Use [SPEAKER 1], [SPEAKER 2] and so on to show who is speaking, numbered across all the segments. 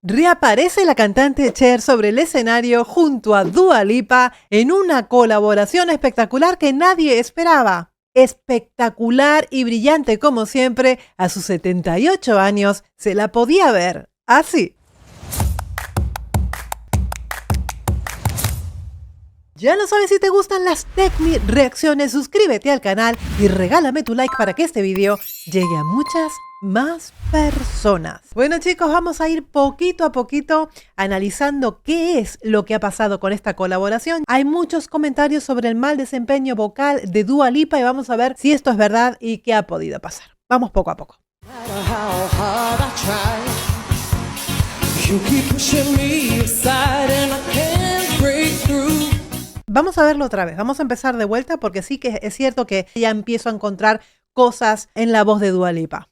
[SPEAKER 1] Reaparece la cantante Cher sobre el escenario junto a Dua Lipa en una colaboración espectacular que nadie esperaba. Espectacular y brillante como siempre, a sus 78 años se la podía ver así. Ya lo sabes, si te gustan las Techme reacciones, suscríbete al canal y regálame tu like para que este video llegue a muchas más personas. Bueno chicos, vamos a ir poquito a poquito analizando qué es lo que ha pasado con esta colaboración. Hay muchos comentarios sobre el mal desempeño vocal de Dua Lipa y vamos a ver si esto es verdad y qué ha podido pasar. Vamos poco a poco. Vamos a verlo otra vez, vamos a empezar de vuelta porque sí que es cierto que ya empiezo a encontrar cosas en la voz de Dua Lipa.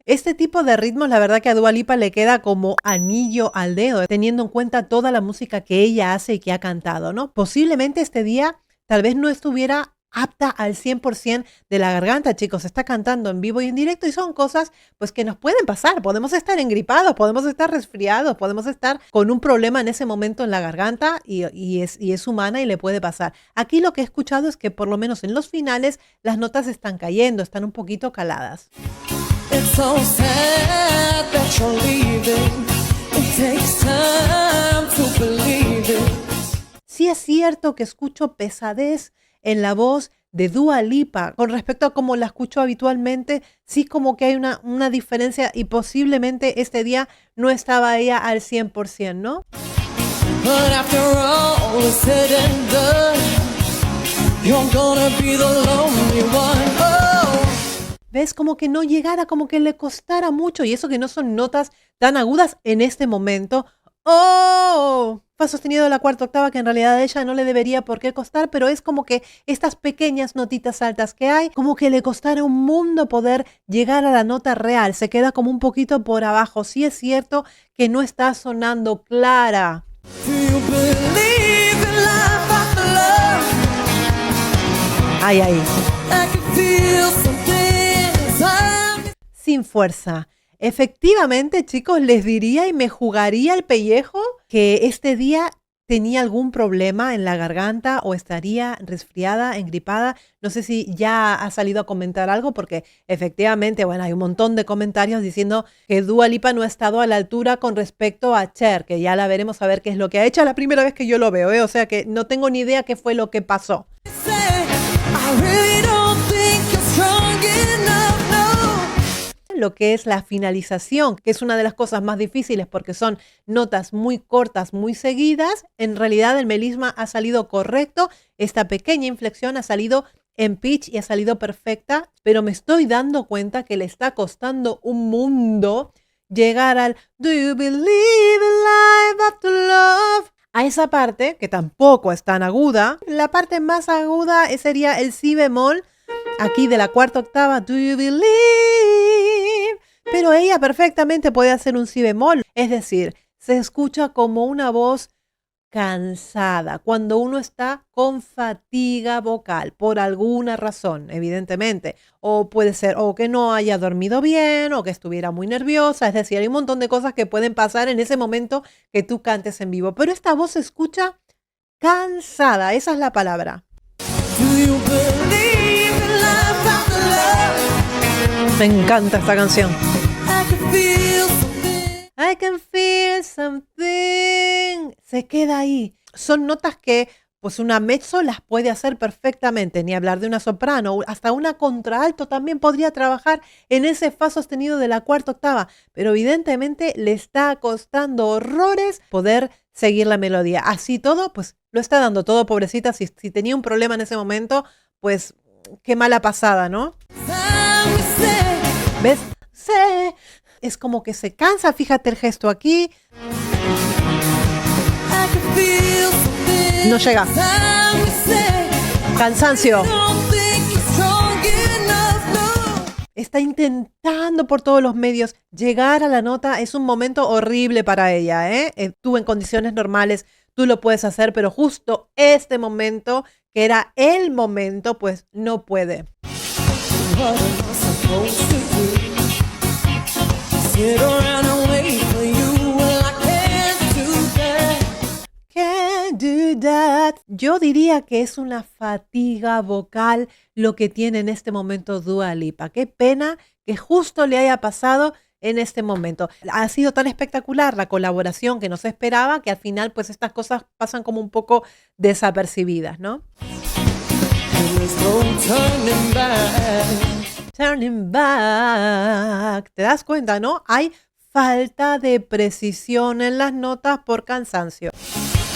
[SPEAKER 1] Este tipo de ritmos, la verdad que a Dua Lipa le queda como anillo al dedo, teniendo en cuenta toda la música que ella hace y que ha cantado, ¿no? Posiblemente este día tal vez no estuviera apta al 100% de la garganta, chicos. Está cantando en vivo y en directo y son cosas pues que nos pueden pasar. Podemos estar engripados, podemos estar resfriados, podemos estar con un problema en ese momento en la garganta y es humana y le puede pasar. Aquí lo que he escuchado es que por lo menos en los finales las notas están cayendo, están un poquito caladas. It's so sad that you're leaving. It takes time to believe it. Sí es cierto que escucho pesadez en la voz de Dua Lipa con respecto a cómo la escucho habitualmente. Sí, como que hay una diferencia y posiblemente este día no estaba ella al 100%, ¿no? But after all is said and done, you're gonna be the lonely one. Oh. ¿Ves? Como que no llegara, como que le costara mucho, y eso que no son notas tan agudas en este momento. ¡Oh! Fa sostenido de la cuarta octava, que en realidad a ella no le debería por qué costar, pero es como que estas pequeñas notitas altas que hay, como que le costara un mundo poder llegar a la nota real. Se queda como un poquito por abajo. Sí es cierto que no está sonando clara. Ay, ay. Sin fuerza. Efectivamente, chicos, les diría y me jugaría el pellejo que este día tenía algún problema en la garganta o estaría resfriada, engripada. No sé si ya ha salido a comentar algo porque efectivamente, bueno, hay un montón de comentarios diciendo que Dua Lipa no ha estado a la altura con respecto a Cher, que ya la veremos a ver qué es lo que ha hecho. La primera vez que yo lo veo, o sea que no tengo ni idea qué fue lo que pasó. Lo que es la finalización, que es una de las cosas más difíciles porque son notas muy cortas, muy seguidas. En realidad el melisma ha salido correcto, esta pequeña inflexión ha salido en pitch y ha salido perfecta, pero me estoy dando cuenta que le está costando un mundo llegar al Do you believe in life after love? A esa parte, que tampoco es tan aguda. La parte más aguda sería el si bemol, aquí de la cuarta octava, do you believe? Pero ella perfectamente puede hacer un si bemol, es decir, se escucha como una voz cansada, cuando uno está con fatiga vocal, por alguna razón, evidentemente, o puede ser o que no haya dormido bien, o que estuviera muy nerviosa, es decir, hay un montón de cosas que pueden pasar en ese momento que tú cantes en vivo, pero esta voz se escucha cansada, esa es la palabra. Me encanta esta canción. I can feel something. Se queda ahí. Son notas que pues una mezzo las puede hacer perfectamente, ni hablar de una soprano, hasta una contralto también podría trabajar en ese fa sostenido de la cuarta octava, pero evidentemente le está costando horrores poder seguir la melodía. Así todo, pues lo está dando todo, pobrecita. Si tenía un problema en ese momento, pues qué mala pasada, ¿no? ¿Ves? Es como que se cansa, fíjate el gesto aquí. No llega. Cansancio. Está intentando por todos los medios llegar a la nota. Es un momento horrible para ella, ¿eh? Tú en condiciones normales, tú lo puedes hacer, pero justo este momento que era el momento, pues no puede.
[SPEAKER 2] What am I supposed to do? Sit around and wait for you. Well, I can't do that.
[SPEAKER 1] Can't do that. Yo diría que es una fatiga vocal lo que tiene en este momento Dua Lipa. Qué pena que justo le haya pasado en este momento. Ha sido tan espectacular la colaboración que no se esperaba que al final pues estas cosas pasan como un poco desapercibidas, ¿no?
[SPEAKER 2] And there's no turning back.
[SPEAKER 1] Turning back. ¿Te das cuenta, no? Hay falta de precisión en las notas por cansancio.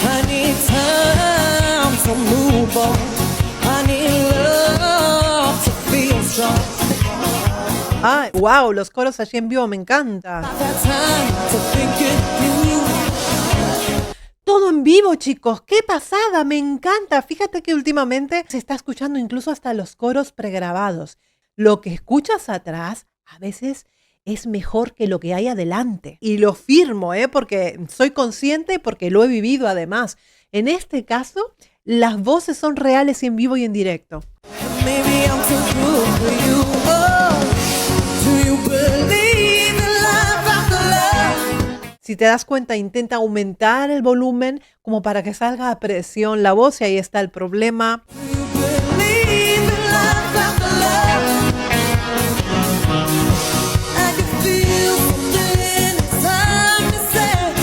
[SPEAKER 2] I need time to move on. I need love to feel strong.
[SPEAKER 1] Ay, wow, los coros allí en vivo me encanta.
[SPEAKER 2] That time to think it through.
[SPEAKER 1] Todo en vivo, chicos. ¡Qué pasada! Me encanta. Fíjate que últimamente se está escuchando incluso hasta los coros pregrabados. Lo que escuchas atrás a veces es mejor que lo que hay adelante. Y lo firmo, porque soy consciente y porque lo he vivido además. En este caso, las voces son reales y en vivo y en directo.
[SPEAKER 2] Maybe I'm too good for you. Oh, do you believe in life after love?
[SPEAKER 1] Si te das cuenta, intenta aumentar el volumen como para que salga a presión la voz y ahí está el problema.
[SPEAKER 2] Do you believe in life after love? I can feel something inside me say.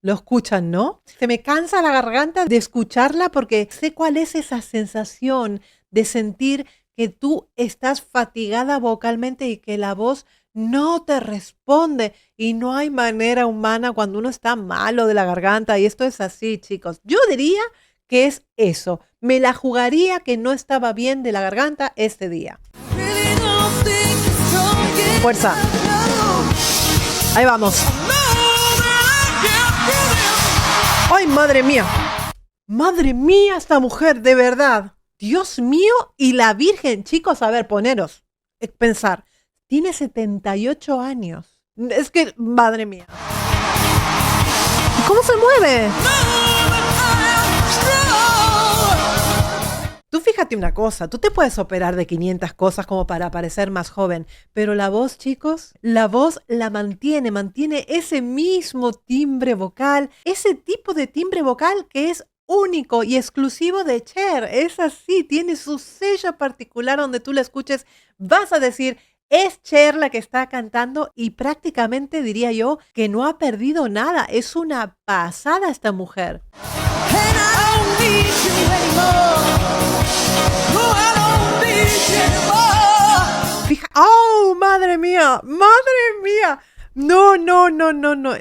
[SPEAKER 1] Lo escuchan, ¿no? Se me cansa la garganta de escucharla porque sé cuál es esa sensación de sentir que tú estás fatigada vocalmente y que la voz no te responde y no hay manera humana cuando uno está malo de la garganta y esto es así, chicos. Yo diría que es eso. Me la jugaría que no estaba bien de la garganta este día.
[SPEAKER 2] Really don't think you're strong enough.
[SPEAKER 1] Fuerza. Ahí vamos. ¡Ay, madre mía! ¡Madre mía esta mujer, de verdad! Dios mío y la Virgen. Chicos, a ver, poneros. Pensar. Tiene 78 años. Es que, madre mía. ¿Cómo se mueve? Tú fíjate una cosa, tú te puedes operar de 500 cosas como para parecer más joven, pero la voz, chicos, la voz la mantiene ese mismo timbre vocal, ese tipo de timbre vocal que es único y exclusivo de Cher. Es así, tiene su sello particular donde tú la escuches, vas a decir, es Cher la que está cantando y prácticamente diría yo que no ha perdido nada. Es una pasada esta mujer.
[SPEAKER 2] And I don't need you anymore. No, I don't need you anymore.
[SPEAKER 1] ¡Oh, madre mía! ¡Madre mía! No.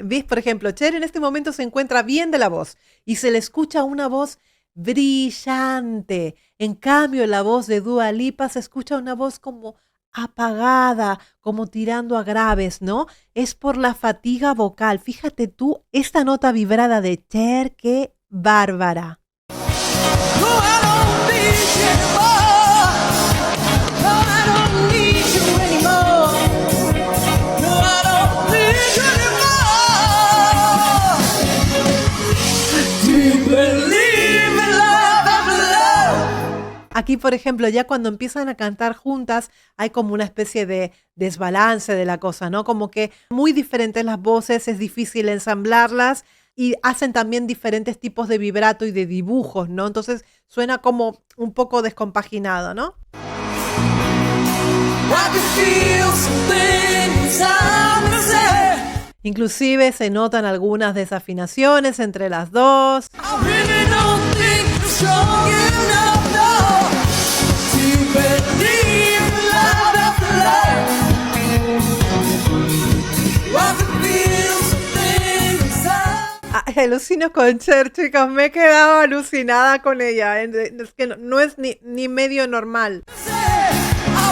[SPEAKER 1] ¿Ves? Por ejemplo, Cher en este momento se encuentra bien de la voz y se le escucha una voz brillante. En cambio, la voz de Dua Lipa se escucha una voz como apagada, como tirando a graves, ¿no? Es por la fatiga vocal. Fíjate tú, esta nota vibrada de Cher, qué bárbara.
[SPEAKER 2] No, I don't need you anymore. No, I don't need you anymore. No, I don't need you anymore. Do you believe in love after love?
[SPEAKER 1] Aquí, por ejemplo, ya cuando empiezan a cantar juntas, hay como una especie de desbalance de la cosa, ¿no? Como que muy diferentes las voces, es difícil ensamblarlas y hacen también diferentes tipos de vibrato y de dibujos, ¿no? Entonces suena como un poco descompaginado, ¿no?
[SPEAKER 2] I can feel something inside me say.
[SPEAKER 1] Inclusive se notan algunas desafinaciones entre las dos.
[SPEAKER 2] I really don't think you're strong enough, no. Do you believe in love after love? I can feel something inside.
[SPEAKER 1] Ay, alucino con Cher, chicos, me he quedado alucinada con ella. Es que no es ni medio normal.
[SPEAKER 2] I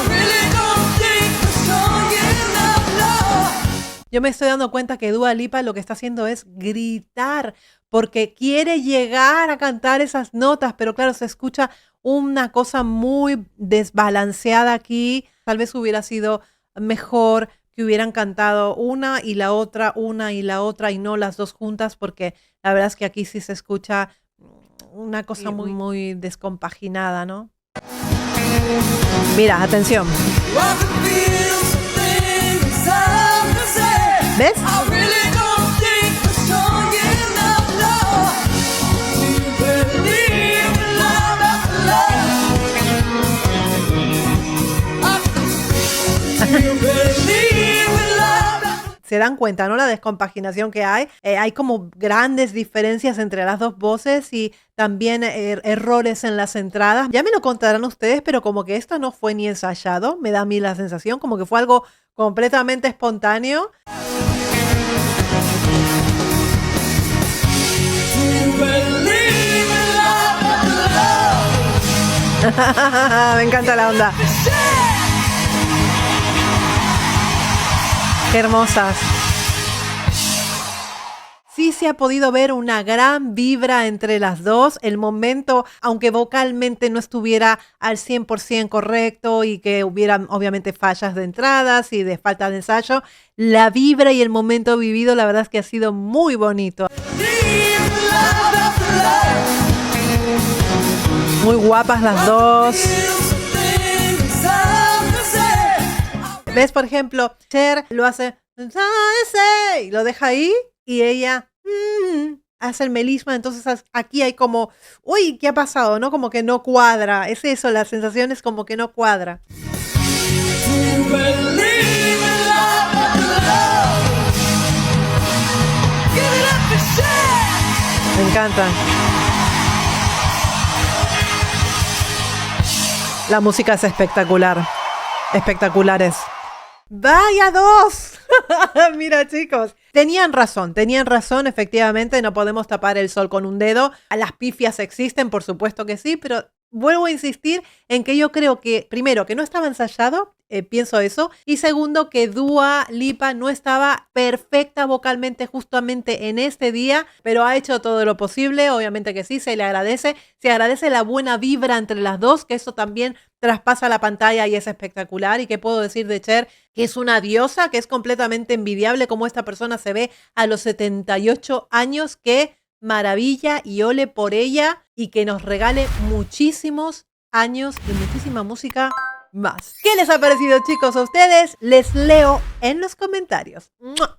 [SPEAKER 2] really don't think you're strong enough, no.
[SPEAKER 1] Yo me estoy dando cuenta que Dua Lipa lo que está haciendo es gritar porque quiere llegar a cantar esas notas, pero claro, se escucha una cosa muy desbalanceada aquí. Tal vez hubiera sido mejor que hubieran cantado una y la otra y no las dos juntas, porque la verdad es que aquí sí se escucha una cosa muy, muy descompaginada, ¿no? Mira, atención. ¿Ves? Se dan cuenta, ¿no? La descompaginación que hay. Hay como grandes diferencias entre las dos voces y también errores en las entradas. Ya me lo contarán ustedes, pero como que esto no fue ni ensayado, me da a mí la sensación, como que fue algo completamente espontáneo. Me encanta la onda. Qué hermosas. Sí se ha podido ver una gran vibra entre las dos. El momento, aunque vocalmente no estuviera al 100% correcto y que hubieran obviamente fallas de entradas y de falta de ensayo, la vibra y el momento vivido, la verdad es que ha sido muy bonito. Muy guapas las dos. ¿Ves? Por ejemplo, Cher lo hace y lo deja ahí y ella hace el melisma. Entonces aquí hay como, uy, ¿qué ha pasado? ¿No? Como que no cuadra. Es eso, la sensación es como que no cuadra. Me encanta. La música es espectacular. Espectaculares. ¡Vaya dos! Mira, chicos, tenían razón, efectivamente, no podemos tapar el sol con un dedo. Las pifias existen, por supuesto que sí, pero vuelvo a insistir en que yo creo que, primero, que no estaba ensayado, pienso eso, y segundo, que Dua Lipa no estaba perfecta vocalmente justamente en este día, pero ha hecho todo lo posible, obviamente que sí, se agradece la buena vibra entre las dos, que eso también traspasa la pantalla y es espectacular. ¿Y qué puedo decir de Cher? Que es una diosa, que es completamente envidiable cómo esta persona se ve a los 78 años, qué maravilla y ole por ella y que nos regale muchísimos años y muchísima música más. ¿Qué les ha parecido, chicos, a ustedes? Les leo en los comentarios. ¡Mua!